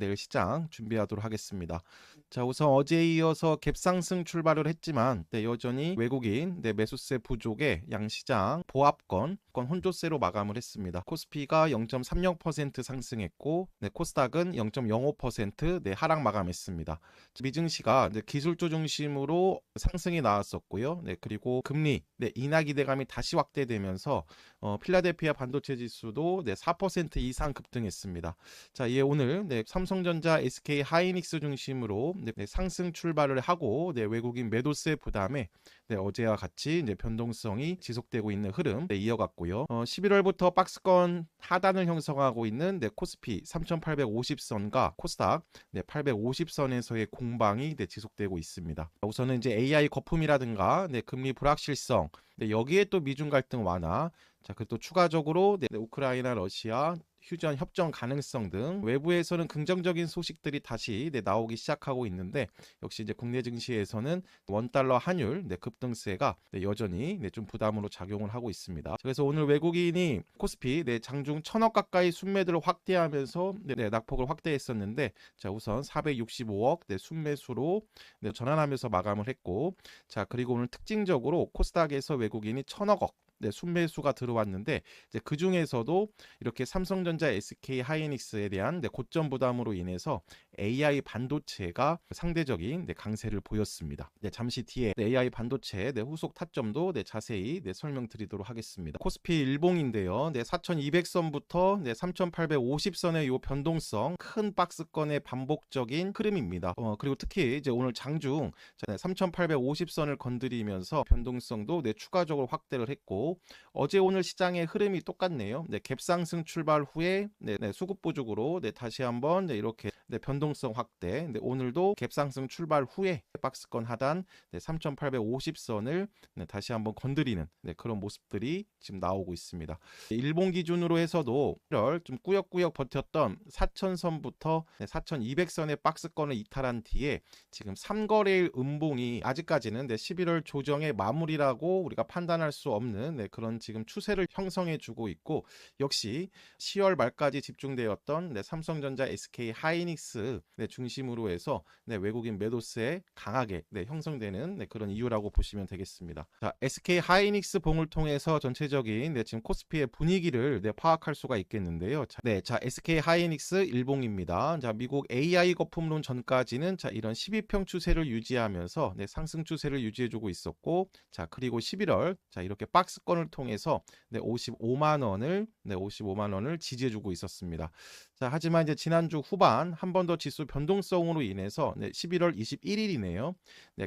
내일 시장 준비하도록 하겠습니다. 자, 우선 어제에 이어서 갭상승 출발을 했지만 여전히 외국인 매수세 부족에 양시장 보합권 혼조세로 마감을 했습니다. 코스피가 0.30% 상승했고 코스닥은 0.05% 하락 마감했습니다. 미증시가 기술주 중심으로 상승이 나왔었고요. 그리고 금리 인하 기대감이 다시 확대되면서 필라델피아 반도체 지수도 4% 이상 급등했습니다. 자, 이에 오늘 삼성전자, SK 하이닉스 중심으로 상승 출발을 하고 외국인 매도세 부담에 어제와 같이 이제 변동성이 지속되고 있는 흐름 이어갔고요. 11월부터 박스권 하단을 형성하고 있는 코스피 3,850선과 코스닥 850선에서의 공방이 지속되고 있습니다. 우선은 이제 AI 거품이라든가 금리 불확실성, 여기에 또 미중 갈등 완화, 자, 그리고 또 추가적으로 우크라이나, 러시아 휴전 협정 가능성 등 외부에서는 긍정적인 소식들이 다시 나오기 시작하고 있는데 역시 이제 국내 증시에서는 원달러 환율 급등세가 여전히 좀 부담으로 작용을 하고 있습니다. 그래서 오늘 외국인이 코스피 장중 1,000억 가까이 순매도를 확대하면서 낙폭을 확대했었는데 자, 우선 465억 순매수로 전환하면서 마감을 했고, 자, 그리고 오늘 특징적으로 코스닥에서 외국인이 1,000억 원 순매수가 들어왔는데 이제 그 중에서도 이렇게 삼성전자, SK 하이닉스에 대한 고점 부담으로 인해서 AI 반도체가 상대적인 강세를 보였습니다. 잠시 뒤에 AI 반도체 후속 타점도 자세히 설명드리도록 하겠습니다. 코스피 일봉인데요. 4,200선부터 3,850선의 요 변동성 큰 박스권의 반복적인 흐름입니다. 그리고 특히 이제 오늘 장중 3,850선을 건드리면서 변동성도 추가적으로 확대를 했고, 어제 오늘 시장의 흐름이 똑같네요. 갭상승 출발 후에 수급 부족으로 다시 한번 이렇게 변동성 확대. 오늘도 갭상승 출발 후에 박스권 하단 3,850선을 다시 한번 건드리는 그런 모습들이 지금 나오고 있습니다. 일본 기준으로 해서도 1월 좀 꾸역꾸역 버텼던 4,000선부터 4,200선의 박스권을 이탈한 뒤에 지금 3거래일 음봉이 아직까지는 11월 조정의 마무리라고 우리가 판단할 수 없는 그런 지금 추세를 형성해 주고 있고, 역시 10월 말까지 집중되었던 삼성전자, SK 하이닉스 중심으로 해서 외국인 매도세 강하게 형성되는 그런 이유라고 보시면 되겠습니다. 자, SK 하이닉스 봉을 통해서 전체적인 지금 코스피의 분위기를 파악할 수가 있겠는데요. 자, SK 하이닉스 일봉입니다. 자, 미국 AI 거품론 전까지는 이런 12평 추세를 유지하면서 상승 추세를 유지해주고 있었고, 자, 그리고 11월 이렇게 박스권을 통해서 55만 원을 지지해주고 있었습니다. 자, 하지만 이제 지난주 후반 한 번 더 지수 변동성으로 인해서 11월 21일이네요.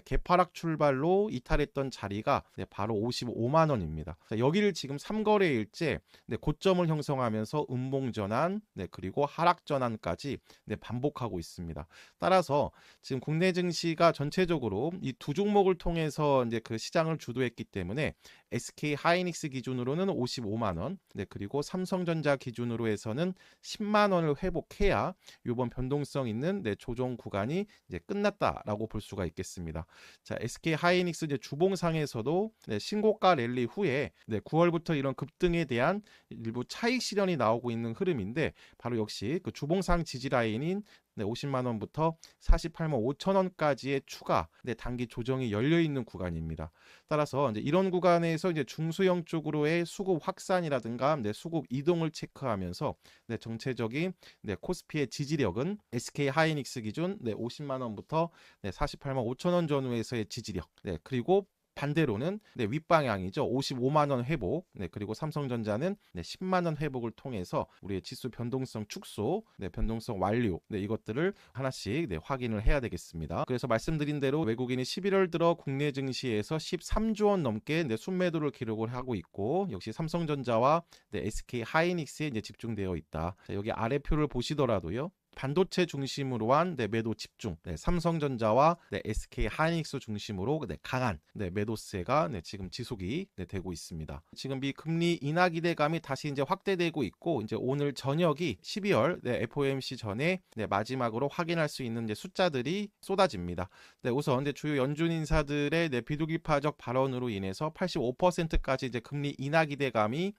개파락 출발로 이탈했던 자리가 바로 55만 원입니다. 자, 여기를 지금 3거래일째 고점을 형성하면서 음봉 전환, 그리고 하락 전환까지 반복하고 있습니다. 따라서 지금 국내 증시가 전체적으로 이 두 종목을 통해서 이제 그 시장을 주도했기 때문에 SK 하이닉스 기준으로는 55만 원, 그리고 삼성전자 기준으로 해서는 10만 원을 회복해야 이번 변동성 있는 조정 구간이 이제 끝났다라고 볼 수가 있겠습니다. 자, SK 하이닉스 이제 주봉상에서도 신고가 랠리 후에 9월부터 이런 급등에 대한 일부 차익 실현이 나오고 있는 흐름인데 바로 역시 그 주봉상 지지 라인인 50만 원부터 48만 5천 원까지의 추가 단기 조정이 열려 있는 구간입니다. 따라서 이제 이런 구간에서 이제 중소형 쪽으로의 수급 확산이라든가 수급 이동을 체크하면서 정체적인 코스피의 지지력은 SK 하이닉스 기준 50만 원부터 48만 5천 원 전후에서의 지지력, 그리고 반대로는 윗방향이죠. 55만 원 회복, 그리고 삼성전자는 10만 원 회복을 통해서 우리의 지수 변동성 축소, 변동성 완료, 이것들을 하나씩 확인을 해야 되겠습니다. 그래서 말씀드린 대로 외국인이 11월 들어 국내 증시에서 13조 원 넘게 순매도를 기록을 하고 있고, 역시 삼성전자와 SK 하이닉스에 이제 집중되어 있다. 자, 여기 아래 표를 보시더라도요. 반도체 중심으로 한 매도 집중, 삼성전자와 SK 하이닉스 중심으로 강한 매도세가 지금 지속이 되고 있습니다. 지금 이 금리 인하 기대감이 다시 이제 확대되고 있고, 이제 오늘 저녁이 12월 FOMC 전에 마지막으로 확인할 수 있는 이제 숫자들이 쏟아집니다. 우선 주요 연준 인사들의 비둘기파적 발언으로 인해서 85%까지 이제 금리 인하 기대감이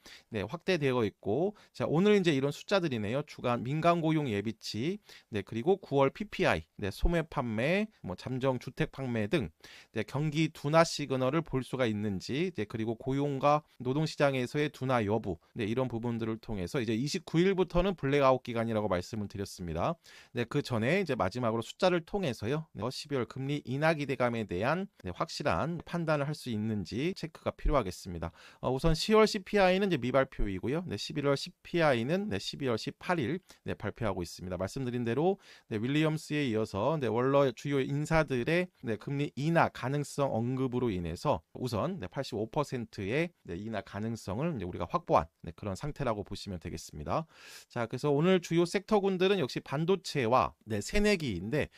확대되어 있고, 자, 오늘 이제 이런 숫자들이네요. 주간 민간 고용 예비치 있는지, 네, 그리고 9월 PPI, 네, 소매 판매, 뭐 잠정 주택 판매 등 네, 경기 둔화 시그널을 볼 수가 있는지, 네, 그리고 고용과 노동시장에서의 둔화 여부, 네, 이런 부분들을 통해서 이제 29일부터는 블랙아웃 기간이라고 말씀을 드렸습니다. 네, 그 전에 이제 마지막으로 숫자를 통해서요, 12월 금리 인하 기대감에 대한 네, 확실한 판단을 할 수 있는지 체크가 필요하겠습니다. 우선 10월 CPI는 이제 미발표이고요. 네, 11월 CPI는 네, 12월 18일 네, 발표하고 있습니다. 말씀드린 대로 네, 윌리엄스에 이어서 네, 원러 주요 인사들의 네, 금리 인하 가능성 언급으로 인해서 우선 네, 85%의 네, 인하 가능성을 이제 우리가 확보한 네, 그런 상태라고 보시면 되겠습니다. 자, 그래서 오늘 주요 섹터군들은 역시 반도체와 네, 새내기인데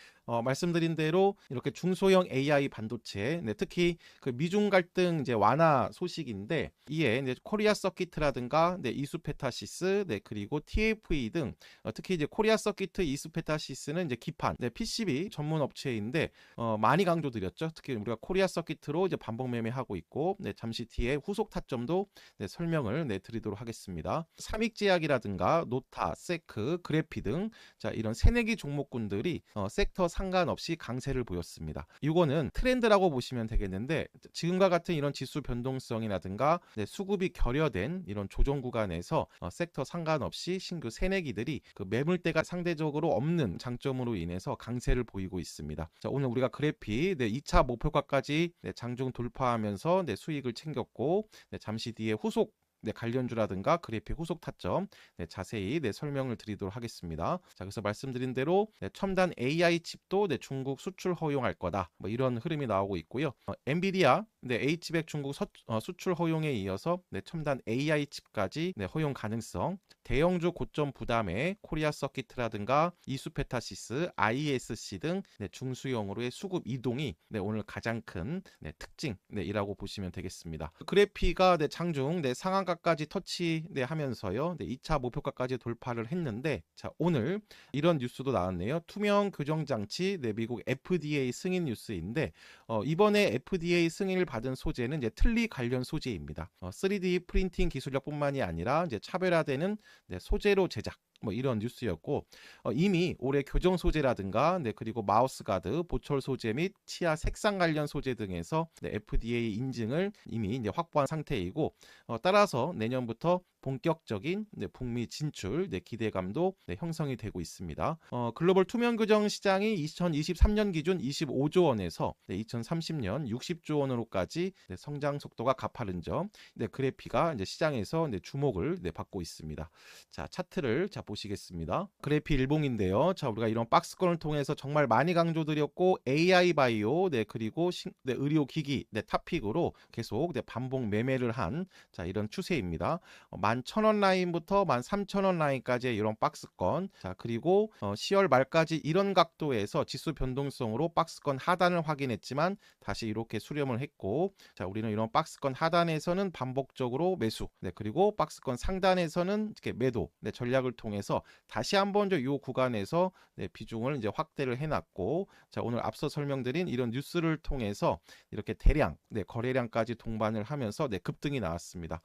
말씀드린 대로 이렇게 중소형 AI 반도체, 네, 특히 그 미중 갈등 이제 완화 소식인데 이에 이제 코리아 서킷이라든가 네, 이수페타시스, 네, 그리고 TFE 등 특히 이제 코리아 서킷 이수페타시스는 이제 기판, 네, PCB 전문 업체인데 많이 강조드렸죠. 특히 우리가 코리아 서킷으로 이제 반복 매매하고 있고, 네, 잠시 뒤에 후속 타점도 네, 설명을 네, 드리도록 하겠습니다. 삼익제약이라든가 노타, 세크, 그래피 등 자, 이런 새내기 종목군들이 섹터 상관없이 강세를 보였습니다. 이거는 트렌드라고 보시면 되겠는데 지금과 같은 이런 지수 변동성이라든가 네, 수급이 결여된 이런 조정 구간에서 섹터 상관없이 신규 새내기들이 그 매물대가 상대적으로 없는 장점으로 인해서 강세를 보이고 있습니다. 자, 오늘 우리가 그래피 네, 2차 목표가까지 네, 장중 돌파하면서 네, 수익을 챙겼고 네, 잠시 뒤에 후속 네, 관련주라든가 그래픽 후속 타점 네, 자세히 네, 설명을 드리도록 하겠습니다. 자, 그래서 말씀드린 대로 네, 첨단 AI 칩도 네, 중국 수출 허용할 거다. 뭐 이런 흐름이 나오고 있고요. 엔비디아 네, H백 중국 수출 허용에 이어서 네, 첨단 AI 칩까지 네, 허용 가능성. 대형주 고점 부담에 코리아 서킷이라든가 이수페타시스, ISC 등 네, 중수형으로의 수급 이동이 네, 오늘 가장 큰 네, 특징이라고 보시면 되겠습니다. 그래피가 네, 장중 네, 상한가까지 터치하면서요. 네, 2차 목표가까지 돌파를 했는데 자, 오늘 이런 뉴스도 나왔네요. 투명 교정 장치 네, 미국 FDA 승인 뉴스인데 이번에 FDA 승인을 받은 소재는 이제 틀니 관련 소재입니다. 3D 프린팅 기술력뿐만이 아니라 이제 차별화되는 네, 소재로 제작 뭐 이런 뉴스였고 이미 올해 교정 소재라든가 네, 그리고 마우스 가드, 보철 소재 및 치아 색상 관련 소재 등에서 네, FDA 인증을 이미 이제 확보한 상태이고 따라서 내년부터 본격적인 네, 북미 진출 네, 기대감도 네, 형성이 되고 있습니다. 글로벌 투명 교정 시장이 2023년 기준 25조 원에서 네, 2030년 60조 원으로까지 네, 성장 속도가 가파른 점, 네, 그래피가 이제 시장에서 네, 주목을 네, 받고 있습니다. 자, 차트를 자 보시겠습니다. 그래피 일봉인데요. 자, 우리가 이런 박스권을 통해서 정말 많이 강조드렸고 AI 바이오, 네, 그리고 네, 의료기기 네, 탑픽으로 계속 네, 반복 매매를 한 자, 이런 추세입니다. 11,000원 라인부터 13,000원 라인까지의 이런 박스권. 자, 그리고 10월 말까지 이런 각도에서 지수 변동성으로 박스권 하단을 확인했지만 다시 이렇게 수렴을 했고, 자, 우리는 이런 박스권 하단에서는 반복적으로 매수, 네, 그리고 박스권 상단에서는 이렇게 매도, 네, 전략을 통해서 다시 한번 이 구간에서 네, 비중을 이제 확대를 해놨고, 자, 오늘 앞서 설명드린 이런 뉴스를 통해서 이렇게 대량, 네, 거래량까지 동반을 하면서 네, 급등이 나왔습니다.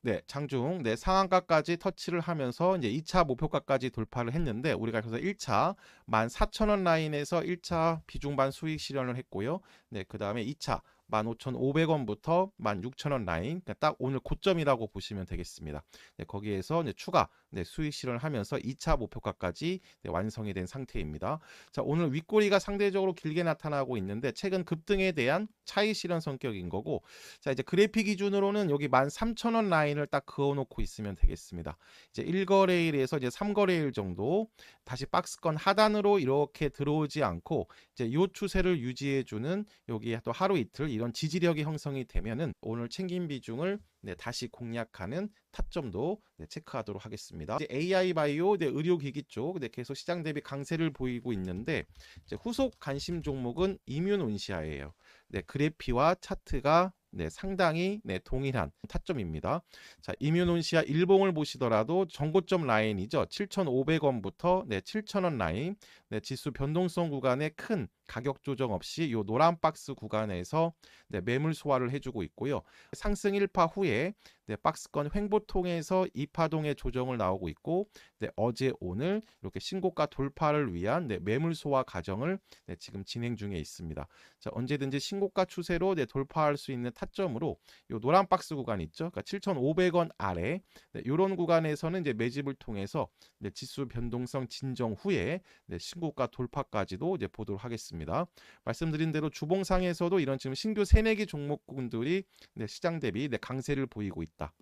네, 장중 네, 상한가까지 터치를 하면서 이제 2차 목표가까지 돌파를 했는데 우리가 그래서 1차 14,000원 라인에서 1차 비중반 수익 실현을 했고요. 네, 그다음에 2차 15,500원부터 16,000원 라인, 그러니까 딱 오늘 고점이라고 보시면 되겠습니다. 네, 거기에서 이제 추가 네, 수익 실현을 하면서 2차 목표가까지 네, 완성이 된 상태입니다. 자, 오늘 윗꼬리가 상대적으로 길게 나타나고 있는데 최근 급등에 대한 차익 실현 성격인 거고, 자, 이제 그래픽 기준으로는 여기 13,000원 라인을 딱 그어놓고 있으면 되겠습니다. 이제 1거래일에서 이제 3거래일 정도 다시 박스권 하단으로 이렇게 들어오지 않고 이제 이 추세를 유지해주는 여기 또 하루 이틀 이런 지지력이 형성이 되면은 오늘 챙긴 비중을 네, 다시 공략하는 타점도 네, 체크하도록 하겠습니다. 이제 AI 바이오, 네, 의료기기 쪽 네, 계속 시장 대비 강세를 보이고 있는데 이제 후속 관심 종목은 이뮨온시아예요. 네, 그래피와 차트가 네, 상당히 네, 동일한 타점입니다. 자, 이뮨온시아 일봉을 보시더라도 전고점 라인이죠. 7,500원부터 네, 7,000원 라인, 네, 지수 변동성 구간에 큰 가격 조정 없이 이 노란 박스 구간에서 네, 매물 소화를 해주고 있고요. 상승 1파 후에 네, 박스권 횡보통에서 이 파동의 조정을 나오고 있고, 네, 어제 오늘 이렇게 신고가 돌파를 위한 네, 매물 소화 과정을 네, 지금 진행 중에 있습니다. 자, 언제든지 신고가 추세로 네, 돌파할 수 있는 타점으로 요 노란 박스 구간 있죠. 그러니까 7,500원 아래 네, 이런 구간에서는 이제 매집을 통해서 네, 지수 변동성 진정 후에 네, 신고가 돌파까지도 이제 보도록 하겠습니다. 말씀드린 대로 주봉상에서도 이런 지금 신규 새내기 종목군들이 네, 시장 대비 네, 강세를 보이고 있다.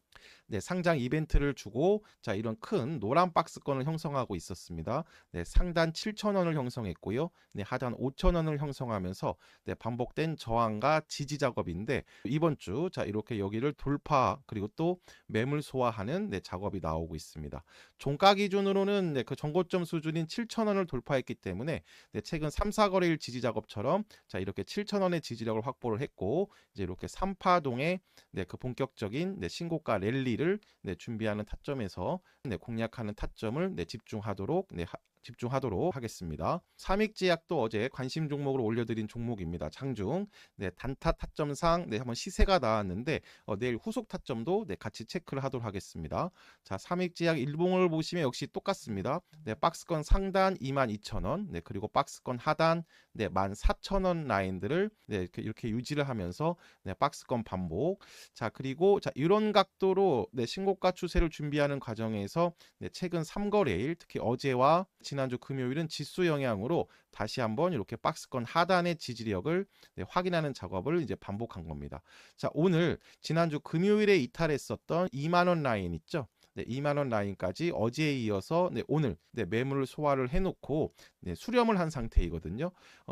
네, 상장 이벤트를 주고 자 이런 큰 노란 박스권을 형성하고 있었습니다. 네, 상단 7,000원을 형성했고요. 네, 하단 5,000원을 형성하면서 네, 반복된 저항과 지지 작업인데 이번 주 자 이렇게 여기를 돌파 그리고 또 매물 소화하는 네, 작업이 나오고 있습니다. 종가 기준으로는 네, 그 전고점 수준인 7,000원을 돌파했기 때문에 네, 최근 3, 4거래일 지지 작업처럼 자 이렇게 7,000원의 지지력을 확보를 했고 이제 이렇게 3파동의 네, 그 본격적인 네, 신고가 랠리를 네, 준비하는 타점에서 네, 공략하는 타점을 네, 집중하도록 하겠습니다. 삼익제약도 어제 관심 종목으로 올려드린 종목입니다. 장중 네, 단타 타점상 네, 한번 시세가 나왔는데 내일 후속 타점도 네, 같이 체크를 하도록 하겠습니다. 자, 삼익제약 일봉을 보시면 역시 똑같습니다. 네, 박스권 상단 22,000원 네, 그리고 박스권 하단 네, 14,000원 라인들을 네, 이렇게 유지를 하면서 네, 박스권 반복. 자, 그리고 자, 이런 각도로 네, 신고가 추세를 준비하는 과정에서 네, 최근 3거래일 특히 어제와 지난주 금요일은 지수 영향으로 다시 한번 이렇게 박스권 하단의 지지력을 네, 확인하는 작업을 이제 반복한 겁니다. 자, 오늘 지난주 금요일에 이탈했었던 2만 원 라인 있죠? 네, 2만 원 라인까지 어제에 이어서 네, 오늘 네, 매물을 소화를 해놓고 네, 수렴을 한 상태이거든요.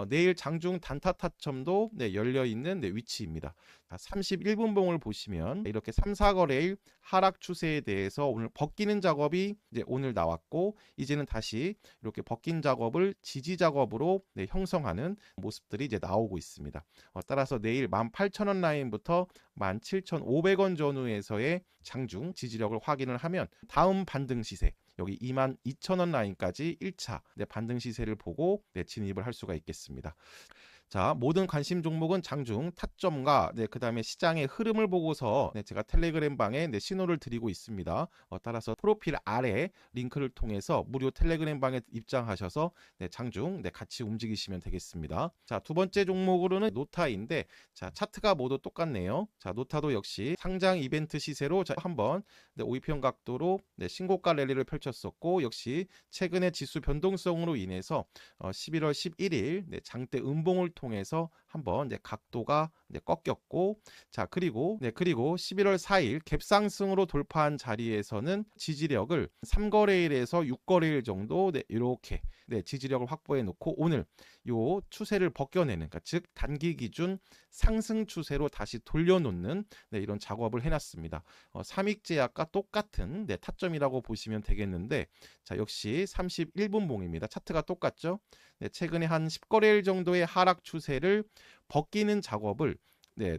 내일 장중 단타 타점도 네, 열려 있는 네, 위치입니다. 31분 봉을 보시면 이렇게 3, 4거래일 하락 추세에 대해서 오늘 벗기는 작업이 이제 오늘 나왔고 이제는 다시 이렇게 벗긴 작업을 지지 작업으로 네, 형성하는 모습들이 이제 나오고 있습니다. 따라서 내일 18,000원 라인부터 17,500원 전후에서의 장중 지지력을 확인을 하면 다음 반등 시세 여기 22,000원 라인까지 1차 네, 반등 시세를 보고 네, 진입을 할 수가 있겠습니다. 자, 모든 관심 종목은 장중 타점과 네, 그다음에 시장의 흐름을 보고서 네, 제가 텔레그램 방에 네, 신호를 드리고 있습니다. 따라서 프로필 아래 링크를 통해서 무료 텔레그램 방에 입장하셔서 네, 장중 네, 같이 움직이시면 되겠습니다. 자, 두 번째 종목으로는 노타인데 자, 차트가 모두 똑같네요. 자, 노타도 역시 상장 이벤트 시세로 자, 한번 네, 5일평 각도로 네, 신고가 랠리를 펼쳤었고 역시 최근의 지수 변동성으로 인해서 11월 11일 네, 장대 음봉을 통해서 한번 각도가 꺾였고 자 그리고 11월 4일 갭상승으로 돌파한 자리에서는 지지력을 3거래일에서 6거래일 정도 이렇게 지지력을 확보해 놓고 오늘 요 추세를 벗겨내는 그러니까 즉 단기 기준 상승 추세로 다시 돌려놓는 이런 작업을 해놨습니다. 삼익제약과 똑같은 타점이라고 보시면 되겠는데 자 역시 31분 봉입니다. 차트가 똑같죠? 최근에 한 10거래일 정도의 하락 추세를 벗기는 작업을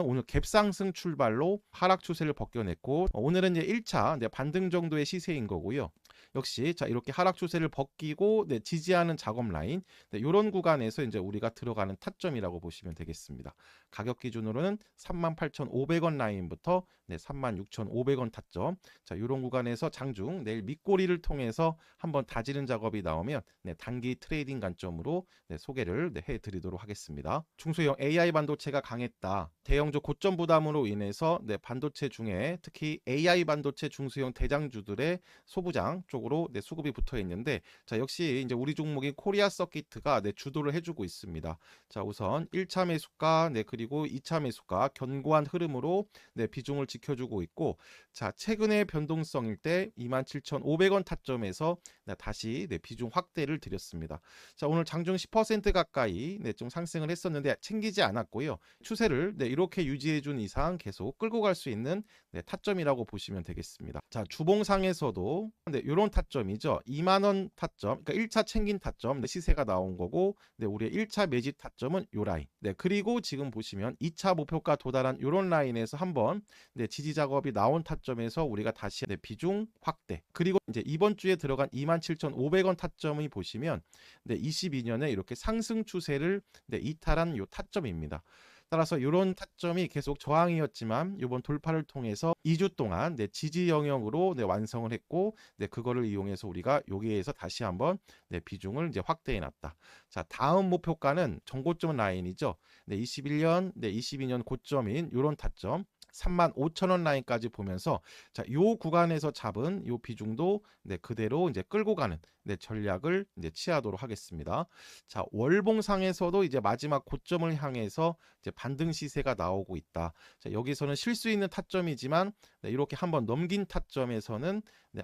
오늘 갭상승 출발로 하락 추세를 벗겨냈고 오늘은 이제 1차 반등 정도의 시세인 거고요. 역시 자 이렇게 하락 추세를 벗기고 지지하는 작업 라인 이런 구간에서 이제 우리가 들어가는 타점이라고 보시면 되겠습니다. 가격 기준으로는 38,500원 라인부터 36,500원 타점. 자 이런 구간에서 장중 내일 밑꼬리를 통해서 한번 다지는 작업이 나오면 단기 트레이딩 관점으로 소개를 해드리도록 하겠습니다. 중소형 AI 반도체가 강했다. 대형주 고점 부담으로 인해서 반도체 중에 특히 AI 반도체 중소형 대장주들의 소부장 쪽으로 수급이 붙어 있는데 자 역시 이제 우리 종목인 코리아 서킷가 주도를 해주고 있습니다. 자 우선 1차 매수가 그리고 2차 매수가 견고한 흐름으로 비중을 지켜주고 있고 자 최근의 변동성일 때 27,500원 타점에서 다시 비중 확대를 드렸습니다. 자 오늘 장중 10% 가까이 좀 상승을 했었는데 챙기지 않았고요. 추세를 이렇게 유지해준 이상 계속 끌고 갈 수 있는 타점이라고 보시면 되겠습니다. 자 주봉상에서도 이런 타점이죠. 2만원 타점, 그러니까 1차 챙긴 타점 시세가 나온 거고 우리의 1차 매집 타점은 요 라인. 그리고 지금 보시면 2차 목표가 도달한 이런 라인에서 한번 지지 작업이 나온 타점에서 우리가 다시 비중 확대. 그리고 이제 이번 주에 들어간 27,500원 타점이 보시면 22년에 이렇게 상승 추세를 이탈한 요 타점입니다. 따라서 이런 타점이 계속 저항이었지만 이번 돌파를 통해서 2주 동안 지지 영역으로 완성을 했고, 그거를 이용해서 우리가 여기에서 다시 한번 비중을 이제 확대해 놨다. 자, 다음 목표가는 전고점 라인이죠. 21년, 22년 고점인 이런 타점 35,000원 라인까지 보면서, 자, 요 구간에서 잡은 요 비중도 그대로 이제 끌고 가는 전략을 이제 취하도록 하겠습니다. 자, 월봉상에서도 이제 마지막 고점을 향해서 이제 반등 시세가 나오고 있다. 자, 여기서는 쉴 수 있는 타점이지만 이렇게 한번 넘긴 타점에서는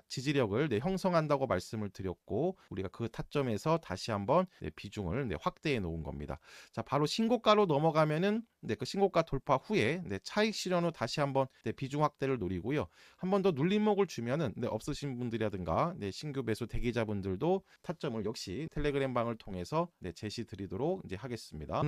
지지력을 형성한다고 말씀을 드렸고, 우리가 그 타점에서 다시 한번 비중을 확대해 놓은 겁니다. 자, 바로 신고가로 넘어가면은 그 신고가 돌파 후에 차익 실현으로 다시 한번 비중 확대를 노리고요. 한 번 더 눌림목을 주면은 없으신 분들이라든가 신규 매수 대기자분들도 타점을 역시 텔레그램 방을 통해서 제시 드리도록 이제 하겠습니다.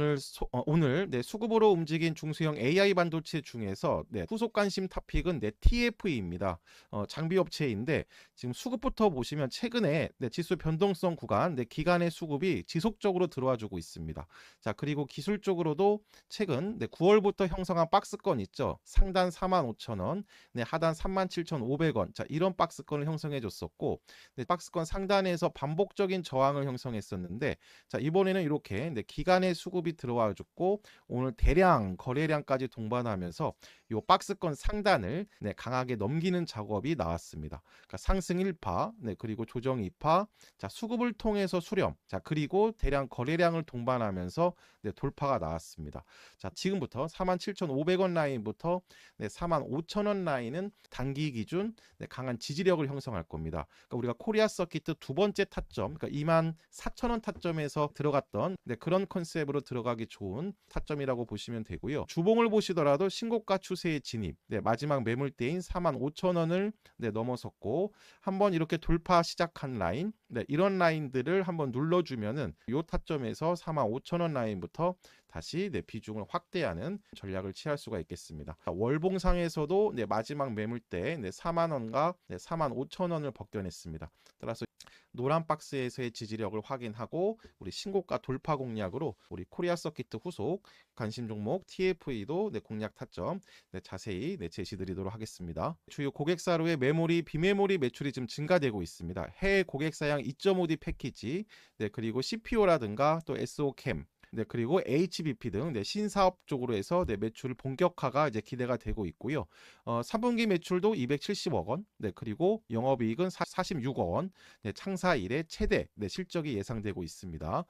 오늘 수급으로 움직인 중소형 AI 반도체 중에서 후속 관심 토픽은 TFE입니다. 장비 업체인데 지금 수급부터 보시면 최근에 지수 변동성 구간 기간의 수급이 지속적으로 들어와 주고 있습니다. 자, 그리고 기술적으로도 최근 9월부터 형성한 박스권 있죠. 상단 45,000원, 하단 37,500원. 자, 이런 박스권을 형성해 줬었고, 박스권 상단에서 반복적인 저항을 형성했었는데, 자, 이번에는 이렇게 기간의 수급이 들어와 줬고, 오늘 대량 거래량까지 동반하면서 이 박스권 상단을 강하게 넘기는 작업이 나왔습니다. 그러니까 상승 1파, 그리고 조정 2파, 자, 수급을 통해서 수렴, 자, 그리고 대량 거래량을 동반하면서 돌파가 나왔습니다. 자, 지금부터 47,500원 라인부터 45,000원 라인은 단기 기준 강한 지지력을 형성할 겁니다. 그러니까 우리가 코리아 서킷 두 번째 타점, 그러니까 24,000원 타점에서 들어갔던 그런 컨셉으로 들어가기 좋은 타점이라고 보시면 되고요. 주봉을 보시더라도 신고가 추세의 진입, 마지막 매물대인 45,000원을 넘어섰고, 한번 이렇게 돌파 시작한 라인, 이런 라인들을 한번 눌러주면은 이 타점에서 45,000원 라인부터 다시 비중을 확대하는 전략을 취할 수가 있겠습니다. 월봉상에서도 마지막 매물대 4만원과 45,000원을 벗겨냈습니다. 따라서 노란 박스에서의 지지력을 확인하고 우리 신고가 돌파 공략으로 우리 코리아 서킷 후속 관심 종목 TFE도 공략 타점 자세히 제시드리도록 하겠습니다. 주요 고객사로의 메모리, 비메모리 매출이 지금 증가되고 있습니다. 해외 고객사양 2.5D 패키지, 그리고 CPO라든가 또 SOCAM, 그리고 HBP 등 신사업 쪽으로 해서 매출 본격화가 이제 기대가 되고 있고요. 3분기 매출도 270억 원, 그리고 영업이익은 46억 원, 창사 이래 최대 실적이 예상되고 있습니다.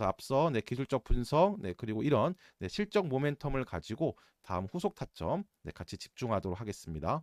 앞서 기술적 분석, 그리고 이런 실적 모멘텀을 가지고 다음 후속 타점 같이 집중하도록 하겠습니다.